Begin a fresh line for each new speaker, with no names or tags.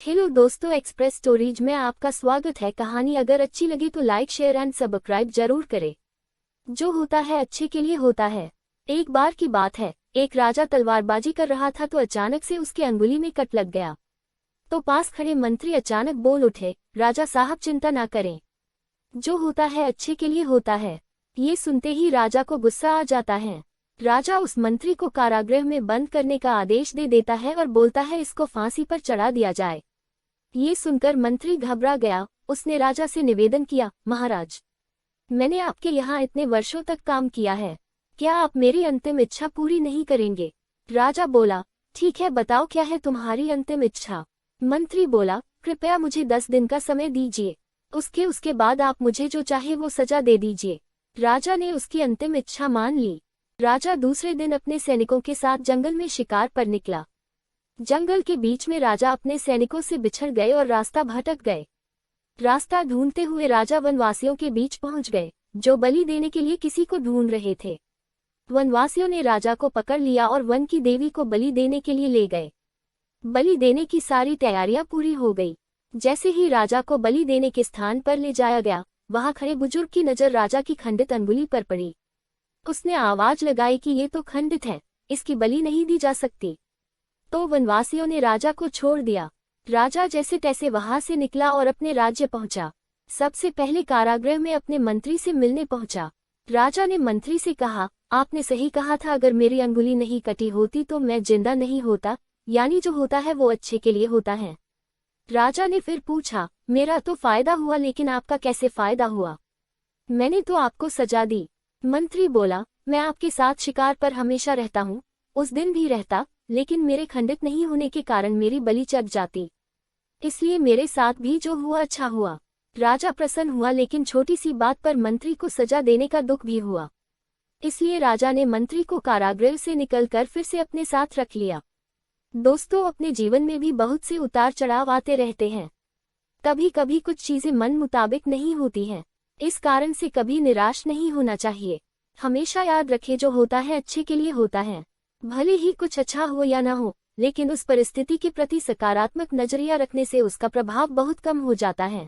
Hello दोस्तों, express stories में आपका स्वागत है। कहानी अगर अच्छी लगी तो लाइक, शेयर एंड सब्सक्राइब जरूर करें। जो होता है अच्छे के लिए होता है। एक बार की बात है, एक राजा तलवारबाजी कर रहा था तो अचानक से उसके अंगुली में कट लग गया। तो पास खड़े मंत्री अचानक बोल उठे, राजा साहब चिंता ना करें, जो होता है अच्छे के लिए होता है। ये सुनते ही राजा को गुस्सा आ जाता है। राजा उस मंत्री को कारागृह में बंद करने का आदेश दे देता है और बोलता है इसको फांसी पर चढ़ा दिया जाए। ये सुनकर मंत्री घबरा गया। उसने राजा से निवेदन किया, महाराज, मैंने आपके यहाँ इतने वर्षों तक काम किया है, क्या आप मेरी अंतिम इच्छा पूरी नहीं करेंगे? राजा बोला, ठीक है, बताओ क्या है तुम्हारी अंतिम इच्छा? मंत्री बोला, कृपया मुझे 10 दिन का समय दीजिए, उसके बाद आप मुझे जो चाहे वो सजा दे दीजिए। राजा ने उसकी अंतिम इच्छा मान ली। राजा दूसरे दिन अपने सैनिकों के साथ जंगल में शिकार पर निकला। जंगल के बीच में राजा अपने सैनिकों से बिछड़ गए और रास्ता भटक गए। रास्ता ढूंढते हुए राजा वनवासियों के बीच पहुंच गए, जो बलि देने के लिए किसी को ढूंढ रहे थे। वनवासियों ने राजा को पकड़ लिया और वन की देवी को बलि देने के लिए ले गए। बलि देने की सारी तैयारियां पूरी हो गई। जैसे ही राजा को बलि देने के स्थान पर ले जाया गया, वहां खड़े बुजुर्ग की नजर राजा की खंडित अंगुली पर पड़ी। उसने आवाज लगाई कि ये तो खंडित है, इसकी बलि नहीं दी जा सकती। तो वनवासियों ने राजा को छोड़ दिया। राजा जैसे तैसे वहां से निकला और अपने राज्य पहुंचा। सबसे पहले कारागृह में अपने मंत्री से मिलने पहुंचा। राजा ने मंत्री से कहा, आपने सही कहा था, अगर मेरी अंगुली नहीं कटी होती तो मैं जिंदा नहीं होता, यानी जो होता है वो अच्छे के लिए होता है। राजा ने फिर पूछा, मेरा तो फायदा हुआ, लेकिन आपका कैसे फायदा हुआ? मैंने तो आपको सजा दी। मंत्री बोला, मैं आपके साथ शिकार पर हमेशा रहता हूँ, उस दिन भी रहता, लेकिन मेरे खंडित नहीं होने के कारण मेरी बलि चढ़ जाती, इसलिए मेरे साथ भी जो हुआ अच्छा हुआ। राजा प्रसन्न हुआ, लेकिन छोटी सी बात पर मंत्री को सजा देने का दुख भी हुआ। इसलिए राजा ने मंत्री को कारागृह से निकलकर फिर से अपने साथ रख लिया। दोस्तों, अपने जीवन में भी बहुत से उतार चढ़ाव आते रहते हैं। कभी कभी कुछ चीजें मन मुताबिक नहीं होती हैं, इस कारण से कभी निराश नहीं होना चाहिए। हमेशा याद रखें, जो होता है अच्छे के लिए होता है। भले ही कुछ अच्छा हो या ना हो, लेकिन उस परिस्थिति के प्रति सकारात्मक नजरिया रखने से उसका प्रभाव बहुत कम हो जाता है।